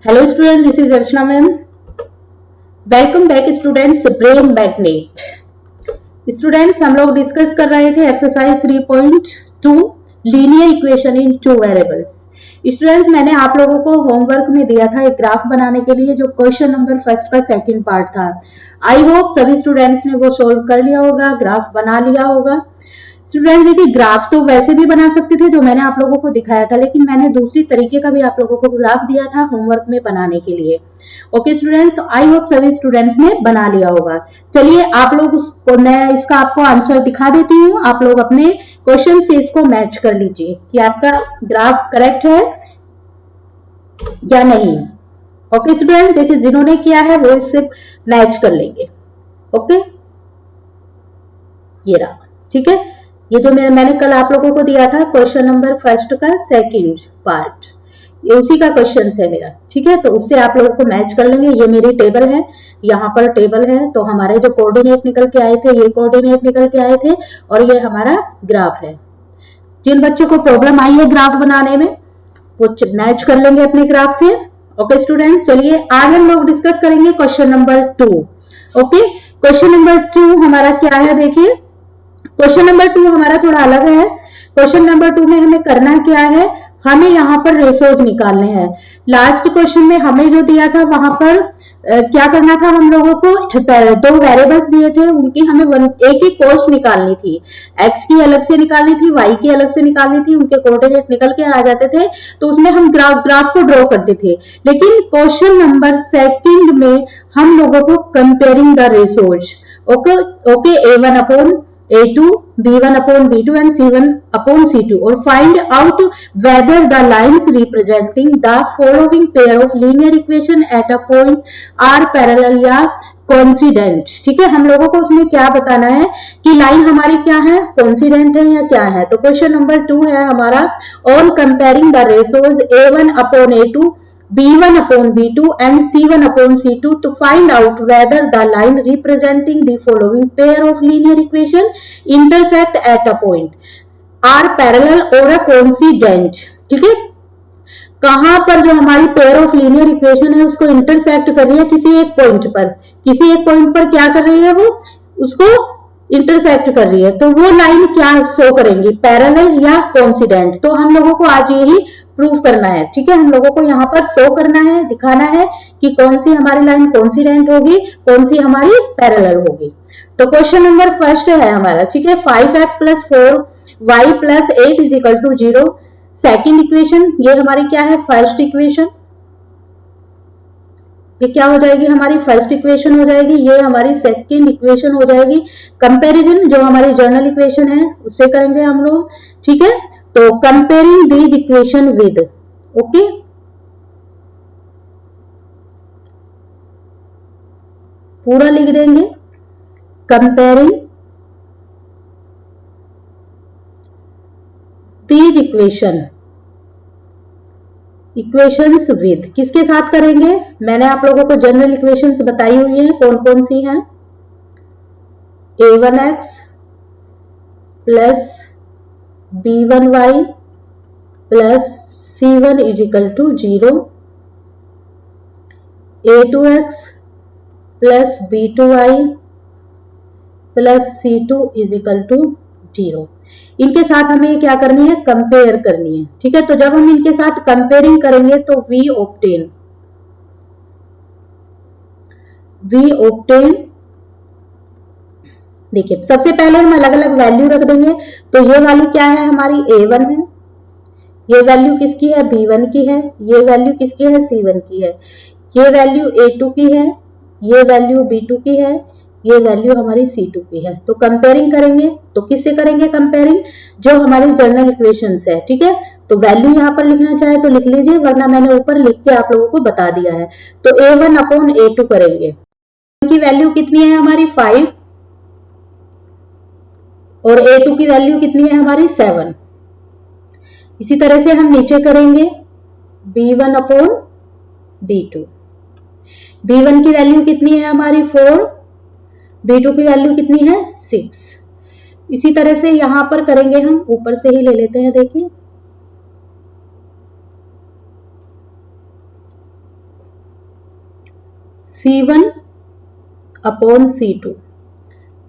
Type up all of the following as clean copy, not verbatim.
Hello students, this is Archana ma'am. Welcome back students, brain magnet. Students हम लोग discuss कर रहे थे exercise 3.2 linear equation in two variables. Students मैंने आप लोगों को होमवर्क में दिया था एक ग्राफ बनाने के लिए, जो क्वेश्चन नंबर फर्स्ट का सेकंड पार्ट था। आई होप सभी स्टूडेंट्स ने वो सोल्व कर लिया होगा, ग्राफ बना लिया होगा। स्टूडेंट देखिए, ग्राफ तो वैसे भी बना सकते थे जो मैंने आप लोगों को दिखाया था, लेकिन मैंने दूसरी तरीके का भी आप लोगों को ग्राफ दिया था होमवर्क में बनाने के लिए। ओके स्टूडेंट्स, तो आई होप सभी स्टूडेंट्स ने बना लिया होगा। चलिए आप लोग उसको, मैं इसका आपको आंसर दिखा देती हूँ, आप लोग अपने क्वेश्चन से इसको मैच कर लीजिए कि आपका ग्राफ करेक्ट है या नहीं। ओके स्टूडेंट, देखिए जिन्होंने किया है वो इससे मैच कर लेंगे। ओके, ये रहा, ठीक है। ये जो मैंने कल आप लोगों को दिया था क्वेश्चन नंबर फर्स्ट का सेकंड पार्ट, ये उसी का क्वेश्चन है मेरा, ठीक है। तो उससे आप लोगों को मैच कर लेंगे। ये मेरी टेबल है, यहाँ पर टेबल है, तो हमारे जो कोऑर्डिनेट निकल के आए थे ये कोऑर्डिनेट निकल के आए थे, और ये हमारा ग्राफ है। जिन बच्चों को प्रॉब्लम आई है ग्राफ बनाने में वो मैच कर लेंगे अपने ग्राफ से। ओके स्टूडेंट, चलिए आज हम लोग डिस्कस करेंगे question number 2। Okay, question number 2 हमारा क्या है, देखिए क्वेश्चन नंबर 2 हमारा थोड़ा अलग है। क्वेश्चन नंबर 2 में हमें करना क्या है, हमें यहाँ पर रेशोज निकालने हैं। लास्ट क्वेश्चन में हमें जो दिया था वहां पर क्या करना था, हम लोगों को दो वेरिएबल्स दिए थे, उनकी हमें एक ही कॉस्ट निकालनी थी। एक्स की अलग से निकालनी थी, वाई की अलग से निकालनी थी, उनके कोऑर्डिनेट निकल के आ जाते थे, तो उसमें हम ग्राफ को ड्रॉ करते थे। लेकिन क्वेश्चन नंबर सेकंड में हम लोगों को comparing the ratios, okay A1 upon A2, B1 upon B2 and C1 upon C2, or find out whether the lines representing the following pair of linear equation at a point are parallel या coincident। ठीक है, हम लोगों को उसमें क्या बताना है कि लाइन हमारी क्या है, coincident है या क्या है। तो क्वेश्चन नंबर 2 है हमारा on comparing the ratios A1 upon A2, B1 upon B2 and C1 upon C2 to find out whether the line representing the following pair of linear equation intersect at a point, are parallel or a coincident। ठीक है, कहां पर जो हमारी pair of linear equation है उसको intersect कर रही है किसी एक पॉइंट पर, किसी एक पॉइंट पर क्या कर रही है, वो उसको इंटरसेक्ट कर रही है, तो वो लाइन क्या शो करेंगी, पैरेलल या कोइंसिडेंट। तो हम लोगों को आज यही प्रूफ करना है, ठीक है। हम लोगों को यहाँ पर शो करना है, दिखाना है कि कौन सी हमारी लाइन कोइंसिडेंट होगी, कौन सी हमारी पैरेलल होगी। तो क्वेश्चन नंबर फर्स्ट है हमारा, ठीक है, 5x + 4y + 8 = 0। सेकेंड इक्वेशन, ये हमारी क्या है, फर्स्ट इक्वेशन। ये क्या हो जाएगी, हमारी फर्स्ट इक्वेशन हो जाएगी, ये हमारी सेकेंड इक्वेशन हो जाएगी। कंपैरिजन जो हमारी जर्नल इक्वेशन है उससे करेंगे हम लोग, ठीक है। तो comparing these equation with, okay, पूरा लिख देंगे, कंपेयरिंग दीज इक्वेशंस विद, किसके साथ करेंगे, मैंने आप लोगों को जनरल इक्वेशंस बताई हुई हैं, कौन कौन सी हैं। A1x + B1y + C1 = 0, A2x + B2y + C2 = 0। इनके साथ हमें क्या करनी है, कंपेयर करनी है, ठीक है। तो जब हम इनके साथ कंपेयरिंग करेंगे तो वी ऑब्टेन, देखिए सबसे पहले हम अलग अलग वैल्यू रख देंगे। तो ये वाली क्या है, हमारी A1 है, ये वैल्यू किसकी है, B1 की है, ये वैल्यू किसकी है, C1 की है, ये वैल्यू A2 की है, ये वैल्यू B2 की है, ये वैल्यू हमारी C2 की है। तो कंपेयरिंग करेंगे तो किससे करेंगे कंपेयरिंग, जो हमारी जर्नल इक्वेशंस है, ठीक है। तो वैल्यू यहाँ पर लिखना चाहे तो लिख लीजिए, वरना मैंने ऊपर लिख के आप लोगों को बता दिया है। तो A1 अपॉन A2 करेंगे, की वैल्यू कितनी है हमारी 5, और A2 की वैल्यू कितनी है हमारी 7। इसी तरह से हम नीचे करेंगे B1 अपॉन B2, B1 की वैल्यू कितनी है हमारी 4, B2 की वैल्यू कितनी है 6। इसी तरह से यहां पर करेंगे, हम ऊपर से ही ले लेते हैं, देखिए C1 अपॉन C2।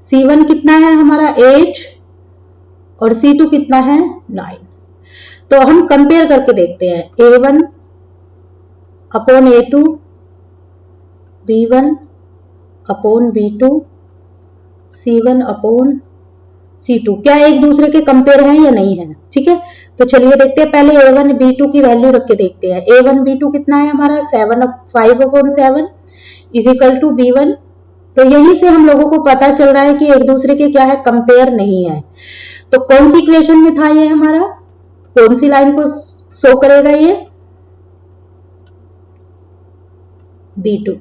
C1 कितना है हमारा 8 और C2 कितना है 9। तो हम कंपेयर करके देखते हैं A1 upon A2, B1 upon B2, C1 upon C2 क्या एक दूसरे के कंपेयर हैं या नहीं है। ठीक है, तो चलिए देखते हैं। पहले A1 B2 की वैल्यू रख के देखते हैं। A1 B2 कितना है हमारा 5 upon 7 is equal to B1। तो यही से हम लोगों को पता चल रहा है कि एक दूसरे के क्या है कंपेयर नहीं है। तो कौन सी इक्वेशन में था ये हमारा, कौन सी लाइन को शो करेगा ये B2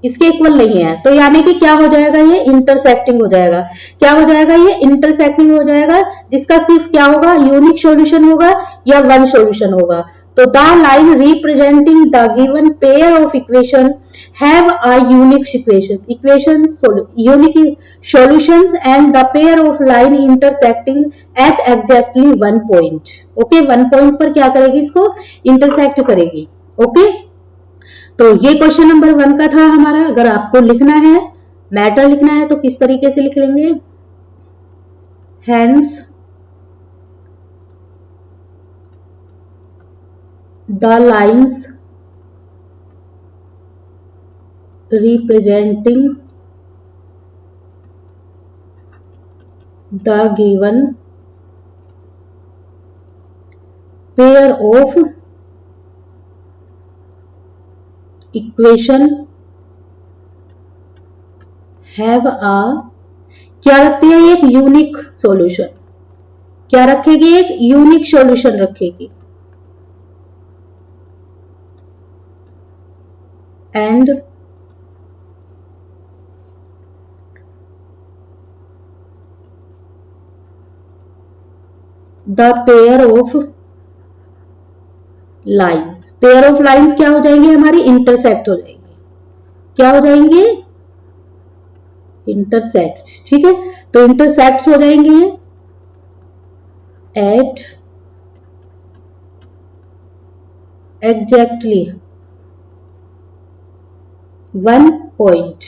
इसके इक्वल नहीं है। तो यानी कि क्या हो जाएगा ये इंटरसेक्टिंग हो जाएगा। क्या हो जाएगा ये इंटरसेक्टिंग हो जाएगा, जिसका सिर्फ क्या होगा यूनिक सॉल्यूशन होगा या वन सॉल्यूशन होगा। तो the line representing the given pair of equation have a unique equation unique solutions and the pair of line intersecting at exactly one point. Okay, one point पर क्या करेगी, इसको intersect करेगी। Okay, तो ये question number 1 का था हमारा। अगर आपको लिखना है, मैटर लिखना है, तो किस तरीके से लिख लेंगे, hence the lines representing the given pair of equation have a क्या रखती है एक यूनिक सॉल्यूशन। क्या रखेगी, एक यूनिक सॉल्यूशन रखेगी। And the pair of lines, pair of lines क्या हो जाएंगी हमारी, इंटरसेक्ट हो जाएंगी। क्या हो जाएंगे, इंटरसेक्ट। ठीक है, तो इंटरसेक्ट हो जाएंगे at exactly one point.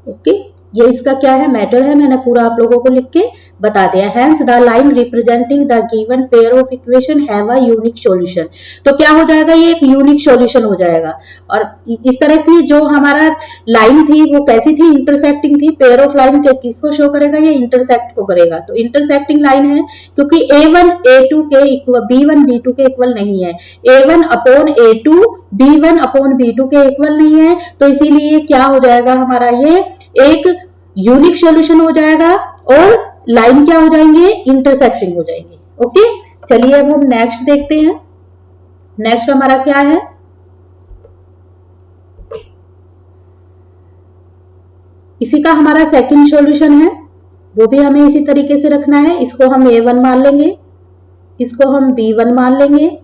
Okay, ये इसका क्या है, मैटर है। मैंने पूरा आप लोगों को लिख के बता दिया। Hence the line representing the given pair of equation have a unique solution. तो क्या हो जाएगा, ये एक यूनिक सॉल्यूशन हो जाएगा। और इस तरह की जो हमारा लाइन थी वो कैसी थी, इंटरसेक्टिंग थी। पेयर ऑफ लाइन के किसको शो करेगा, ये इंटरसेक्ट को करेगा। तो इंटरसेक्टिंग लाइन है, क्योंकि A1 A2 के इक्वल, B1 B2 के इक्वल नहीं है। A1 upon A2 B1 upon B2 के इक्वल नहीं है। तो इसीलिए क्या हो जाएगा हमारा, ये एक यूनिक सॉल्यूशन हो जाएगा और लाइन क्या हो जाएंगे, इंटरसेक्टिंग हो जाएंगे। ओके, चलिए अब हम नेक्स्ट देखते हैं। नेक्स्ट हमारा क्या है, इसी का हमारा सेकंड सॉल्यूशन है, वो भी हमें इसी तरीके से रखना है। इसको हम A1 मान लेंगे, इसको हम B1 मान लेंगे,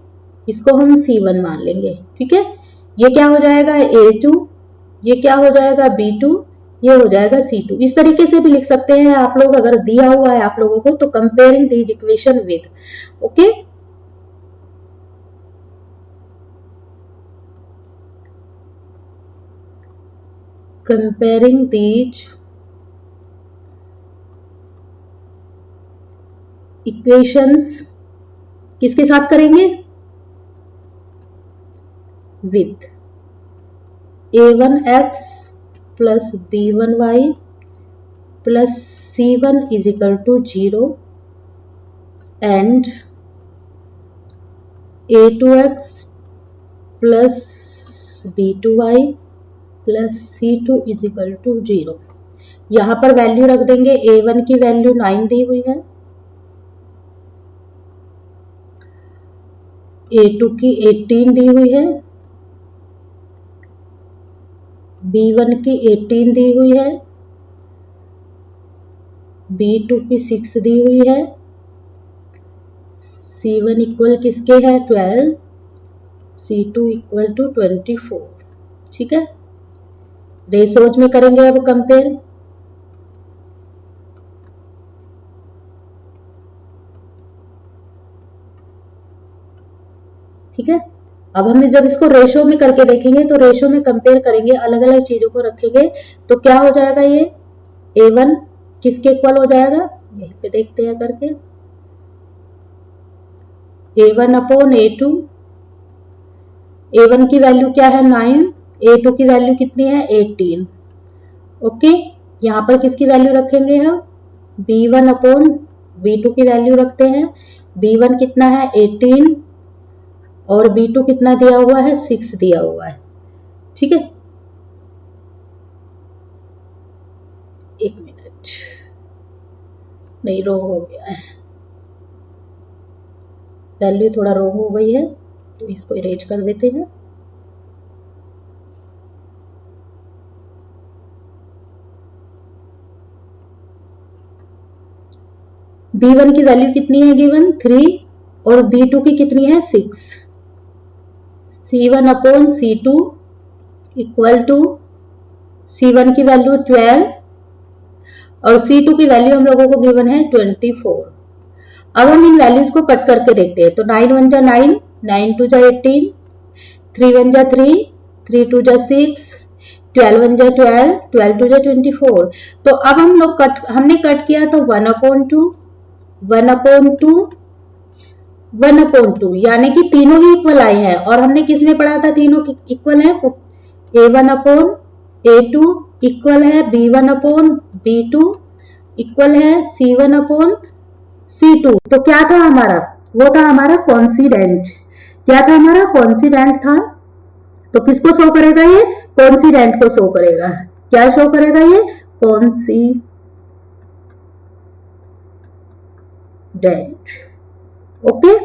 इसको हम C1 मान लेंगे। ठीक है, ये क्या हो जाएगा A2, ये क्या हो जाएगा B2, ये हो जाएगा C2। इस तरीके से भी लिख सकते हैं आप लोग, अगर दिया हुआ है आप लोगों को तो comparing these equation with. Okay, comparing these equations किसके साथ करेंगे, with A1x plus B1y plus C1 is equal to 0 and A2x plus B2y plus C2 is equal to 0। यहां पर वैल्यू रख देंगे। A1 की वैल्यू 9 दी हुई है, A2 की 18 दी हुई है, B1 की 18 दी हुई है, B2 की 6 दी हुई है, C1 इक्वल किसके है 12, C2 इक्वल टू 24। ठीक है, रेशोज में करेंगे अब कंपेयर। ठीक है, अब हम जब इसको रेशो में करके देखेंगे तो रेशो में कंपेयर करेंगे, अलग अलग चीजों को रखेंगे तो क्या हो जाएगा, ये A1 किसके इक्वल हो जाएगा, यहीं पे देखते हैं करके, A1 अपॉन A2। A1 की वैल्यू क्या है 9, A2 की वैल्यू कितनी है 18। ओके, यहाँ पर किसकी वैल्यू रखेंगे हम, B1 अपॉन B2 की वैल्यू रखते हैं। B1 कितना है 18 और B2 कितना दिया हुआ है 6 दिया हुआ है। ठीक है, एक मिनट, नहीं रॉन्ग हो गया है, वैल्यू थोड़ा रॉन्ग हो गई है तो इसको इरेज कर देते हैं। B1 की वैल्यू कितनी है गिवन 3 और B2 की कितनी है 6। C1 upon C2 equal to C1 की वैल्यू 12 और C2 की वैल्यू हम लोगों को गिवन है 24। अब हम इन वैल्यूज को कट करके देखते हैं तो 9 1 जा 9, 9 2 जा 18, 3 1 जा 3, 3 2 जा 6, 12 1 जा 12, 12 2 जा 24। तो अब हम लोग हमने कट किया तो 1 अपॉन 2, 1 अपॉन 2, 1 अपॉन 2, यानी कि तीनों ही इक्वल आए हैं। और हमने किस में पढ़ा था तीनों इक्वल है, A1 अपॉन A2 इक्वल है B1 अपॉन B2 इक्वल है C1 अपॉन C2। तो क्या था हमारा, वो था हमारा कॉन्सिडेंट। क्या था हमारा कॉन्सिडेंट था। तो किसको शो करेगा, ये कॉन्सिडेंट को शो करेगा। क्या शो करेगा, ये कॉन्सिडेंट। ओके,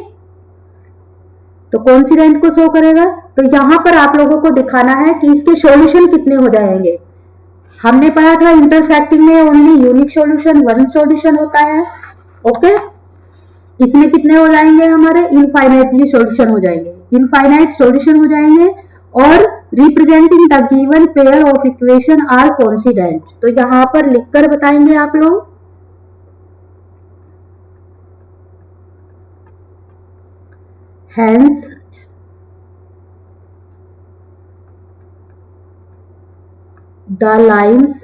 तो कॉन्सिडेंट को शो करेगा। तो यहां पर आप लोगों को दिखाना है कि इसके सॉल्यूशन कितने हो जाएंगे। हमने पढ़ा था इंटरसेक्टिंग में only unique solution, one solution होता है। ओके, इसमें कितने हो जाएंगे हमारे, इनफाइनाइटली सॉल्यूशन हो जाएंगे, इनफाइनाइट सॉल्यूशन हो जाएंगे। और representing the given pair of equation are coincident. तो यहां पर लिखकर बताएंगे आप लोग, hence the lines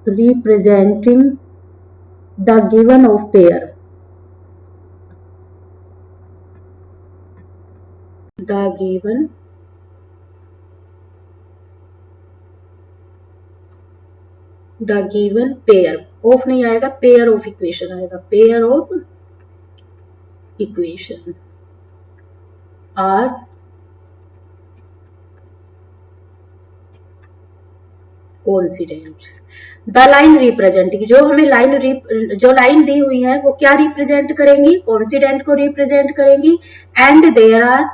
representing the given of pair, the given pair of नहीं आएगा, पेयर ऑफ इक्वेशन आएगा, pair of equation are coincident. The line representing, जो हमें जो लाइन दी हुई है वो क्या रिप्रेजेंट करेंगी, कोइंसिडेंट को रिप्रेजेंट करेंगी। And there are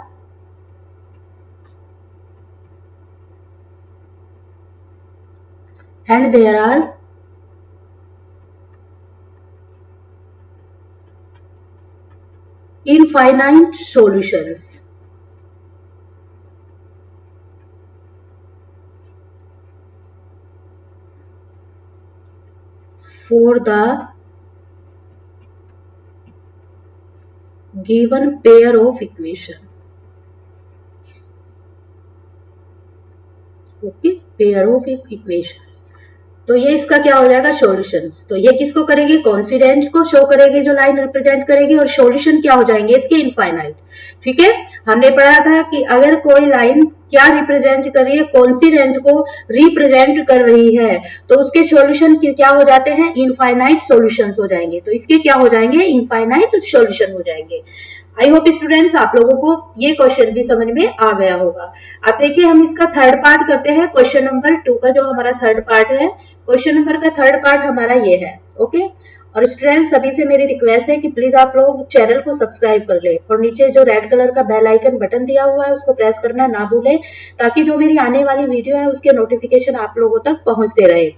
infinite solutions for the given pair of equation। Okay, pair of equations. तो ये इसका क्या हो जाएगा सॉल्यूशन। तो ये किसको करेगी, कॉन्सिडेंट को शो करेगी जो लाइन रिप्रेजेंट करेगी, और सॉल्यूशन क्या हो जाएंगे इसके, इनफाइनाइट। ठीक है, हमने पढ़ा था कि अगर कोई लाइन क्या रिप्रेजेंट कर रही है, कॉन्सिडेंट को रिप्रेजेंट कर रही है, तो उसके सॉल्यूशन क्या हो जाते हैं, इनफाइनाइट सॉल्यूशंस हो जाएंगे। तो इसके क्या हो जाएंगे, इनफाइनाइट सॉल्यूशन हो जाएंगे। आई होप स्टूडेंट्स आप लोगों को ये क्वेश्चन भी समझ में आ गया होगा। अब देखिए हम इसका थर्ड पार्ट करते हैं, क्वेश्चन नंबर 2 का जो हमारा थर्ड पार्ट है, क्वेश्चन नंबर का थर्ड पार्ट हमारा ये है। ओके, और स्टूडेंट्स सभी से मेरी रिक्वेस्ट है कि प्लीज आप लोग चैनल को सब्सक्राइब कर ले और नीचे जो रेड कलर का बेल आइकन बटन दिया हुआ है उसको प्रेस करना ना भूलें, ताकि जो मेरी आने वाली वीडियो है उसके नोटिफिकेशन आप लोगों तक पहुंचते रहे।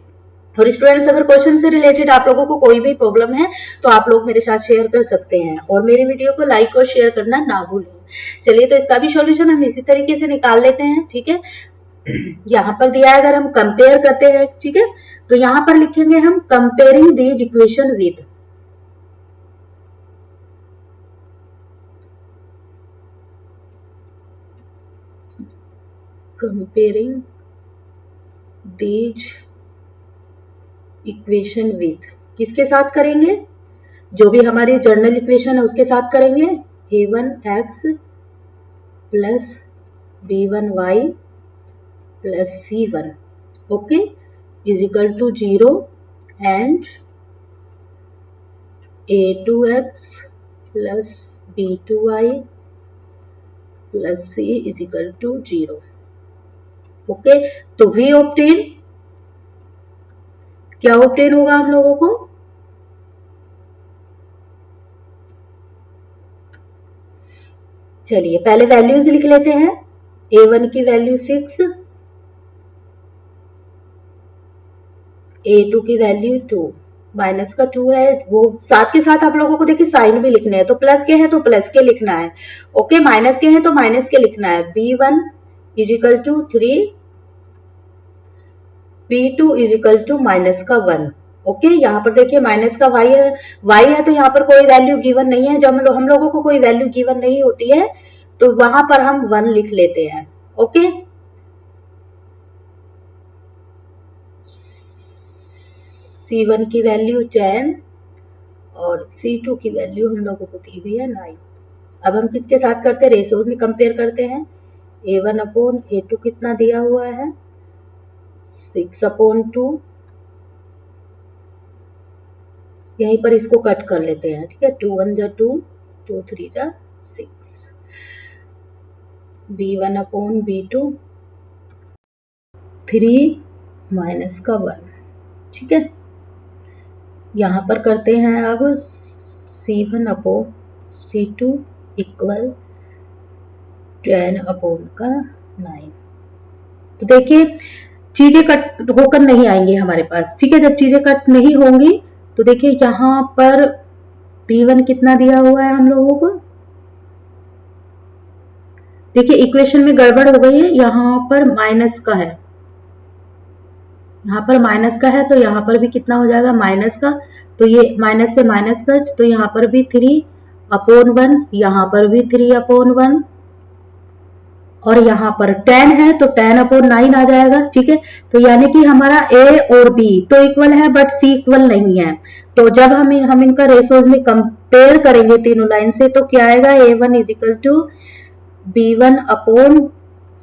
और स्टूडेंट्स अगर क्वेश्चन से रिलेटेड आप लोगों को कोई भी प्रॉब्लम है तो आप लोग मेरे साथ शेयर कर सकते हैं, और मेरी वीडियो को लाइक और शेयर करना ना भूलें। चलिए, तो इसका भी सॉल्यूशन हम इसी तरीके से निकाल लेते हैं। ठीक है, यहाँ पर दिया है, अगर हम कंपेयर करते हैं, ठीक है, तो यहाँ पर लिखेंगे हम comparing these equation with. Comparing these equation with, किसके साथ करेंगे? जो भी हमारी जर्नल इक्वेशन है उसके साथ करेंगे। a1x plus b1y plus c1, okay, is equal to 0 and a2x plus b2y plus c is equal to 0, okay. तो वी ऑब्टेन, क्या ऑब्टेन होगा हम लोगों को? चलिए पहले वैल्यूज लिख लेते हैं। a1 की वैल्यू 6, a2 की वैल्यू 2, माइनस का 2 है, वो साथ के साथ आप लोगों को देखिए साइन भी लिखने हैं, तो प्लस के हैं तो प्लस के लिखना है, ओके, माइनस के हैं तो माइनस के लिखना है। b1 is equal to 3, b2 is equal to minus का 1, ओके। यहाँ पर देखिए माइनस का y है तो यहाँ पर कोई वैल्यू गिवन नहीं है। जब हम लोगों को कोई वैल्यू गिवन नहीं होती है तो वहां पर हम 1 लिख लेते हैं, ओके। c1 की वैल्यू 10 और c2 की वैल्यू हम लोगों को दी हुई है 9। अब हम किसके साथ करते हैं? रेशोज में कंपेयर करते हैं। a1 अपॉन a2 कितना दिया हुआ है? 6 अपॉन 2, यहीं पर इसको कट कर लेते हैं, ठीक है। 2 1 जा 2, 2 3 जा 6, b1 अपॉन b2 3 माइनस का 1, ठीक है। यहां पर करते हैं अब c1 upon c2 equal 10 upon का 9। तो देखिए चीजें कट होकर नहीं आएंगी हमारे पास, ठीक है। जब चीजें कट नहीं होंगी तो देखिए यहां पर p1 कितना दिया हुआ है हम लोगों को, देखिए इक्वेशन में गड़बड़ हो गई है, यहां पर माइनस का है, यहाँ पर माइनस का है तो यहाँ पर भी कितना हो जाएगा? माइनस का, तो ये माइनस से माइनस कट, तो यहाँ पर भी 3 अपॉन 1, यहाँ पर भी 3 अपॉन 1, और यहाँ पर 10 है तो 10 अपॉन 9 आ जाएगा, ठीक है। तो यानी कि हमारा a और b तो इक्वल है बट c इक्वल नहीं है। तो जब हम इनका रेशोज में कंपेयर करेंगे तीनों लाइन से तो क्या आएगा? a1 is equal to b1 upon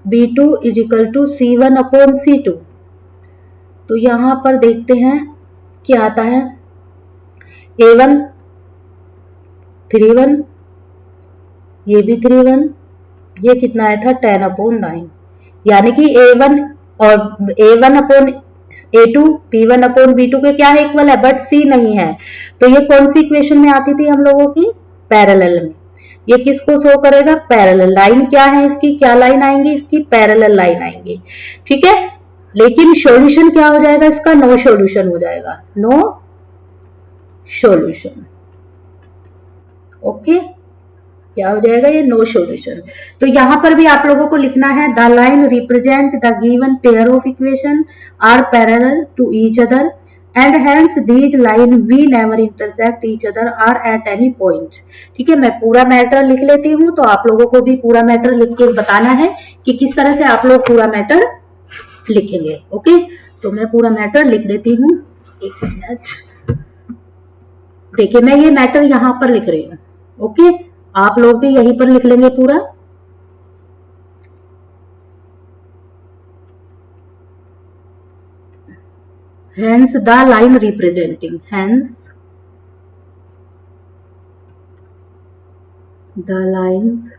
b2 is equal to c1 upon c2। तो यहां पर देखते हैं क्या आता है। a1 3 1, ये भी 3 1, ये कितना आया था? 10 अपॉन 9, यानी कि a1 और a1 upon a2 p1 upon b2 के क्या है? इक्वल है, बट c नहीं है। तो ये कौन सी इक्वेशन में आती थी हम लोगों की? पैरेलल में। ये किसको शो करेगा? Parallel line. क्या है इसकी? क्या लाइन आएंगी इसकी? पैरेलल लाइन आएंगी, ठीक है। लेकिन सॉल्यूशन क्या हो जाएगा इसका? नो सॉल्यूशन हो जाएगा, नो सॉल्यूशन, ओके। क्या हो जाएगा? ये नो सॉल्यूशन। तो यहां पर भी आप लोगों को लिखना है the line represent the given pair of equation are parallel to each other and hence these line we never intersect each other are at any point, ठीक है। मैं पूरा मैटर लिख लेती हूँ, तो आप लोगों को भी पूरा मैटर लिख के बताना है कि किस तरह से आप लोग पूरा मैटर लिखेंगे, ओके। तो मैं पूरा मैटर लिख देती हूँ, एक मिनट। देखिए मैं ये मैटर यहां पर लिख रही हूँ, ओके। आप लोग भी यहीं पर लिख लेंगे पूरा। hence the line representing, hence the lines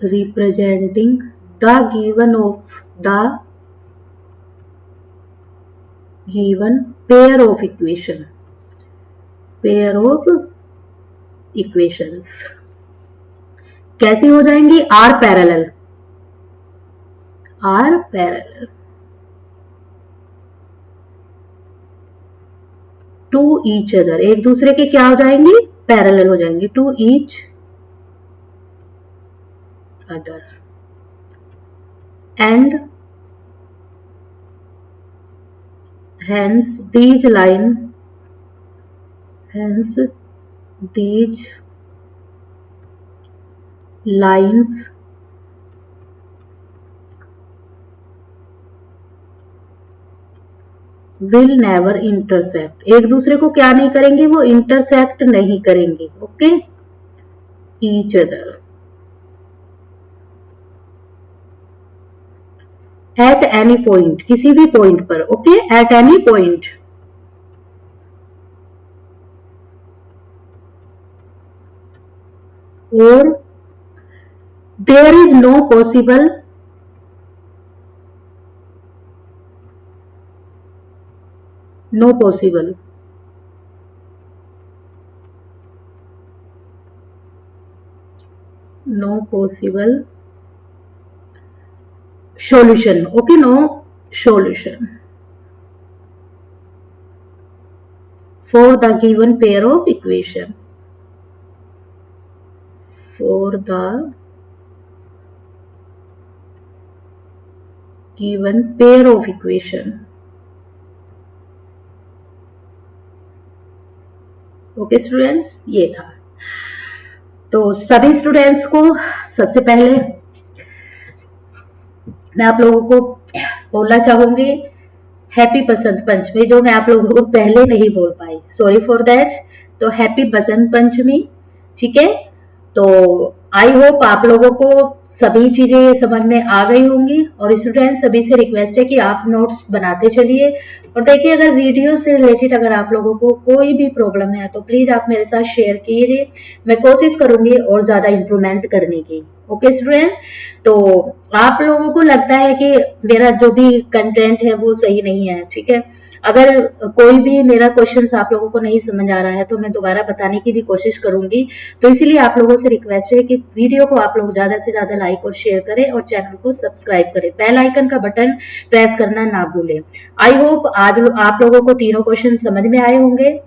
representing the given pair of equations कैसी हो जाएंगी? Are parallel to each other, एक दूसरे के क्या हो जाएंगी? पैरेलल हो जाएंगी, to each other, and hence these lines will never intersect, एक दूसरे को क्या नहीं करेंगे, वो इंटरसेक्ट नहीं करेंगे, okay, each other at any point, किसी भी पॉइंट पर, ओके, एट एनी पॉइंट, और there is no possible no possible solution, okay, no solution for the given pair of equation, for the given pair of equation, okay students, ये था। तो सभी students को सबसे पहले मैं आप लोगों को बोलना चाहूंगी हैप्पी बसंत पंचमी, जो मैं आप लोगों को पहले नहीं बोल पाई, सॉरी फॉर दैट। तो हैप्पी बसंत पंचमी, ठीक है। तो आई होप आप लोगों को सभी चीजें समझ में आ गई होंगी, और स्टूडेंट सभी से रिक्वेस्ट है कि आप नोट्स बनाते चलिए। और देखिए, अगर वीडियो से रिलेटेड अगर आप लोगों को कोई भी प्रॉब्लम है तो प्लीज आप मेरे साथ शेयर कीजिए, मैं कोशिश करूंगी और ज्यादा इंप्रूवमेंट करने की, ओके स्टूडेंट। तो आप लोगों को लगता है कि मेरा जो भी कंटेंट है वो सही नहीं है, ठीक है, अगर कोई भी मेरा क्वेश्चन आप लोगों को नहीं समझ आ रहा है तो मैं दोबारा बताने की भी कोशिश करूंगी। तो इसीलिए आप लोगों से रिक्वेस्ट है कि वीडियो को आप लोग ज्यादा से ज्यादा लाइक और शेयर करें और चैनल को सब्सक्राइब करें, बेल आइकन का बटन प्रेस करना ना भूलें। आई होप आज आप लोगों को तीनों क्वेश्चन समझ में आए होंगे,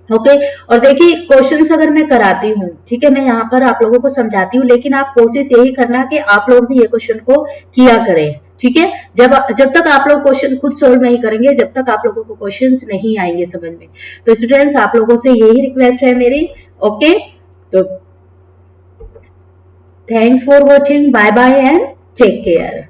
ओके। और देखिए, क्वेश्चंस अगर मैं कराती हूँ, ठीक है, मैं यहाँ पर आप लोगों को समझाती हूँ, लेकिन आप कोशिश यही करना कि आप लोग भी ये क्वेश्चन को किया करें, ठीक है। जब तक आप लोग क्वेश्चन खुद सोल्व नहीं करेंगे, जब तक आप लोगों को क्वेश्चंस नहीं आएंगे समझ में। तो स्टूडेंट्स, आप लोगों से यही रिक्वेस्ट है मेरी, ओके। तो thanks for watching, bye bye and take care.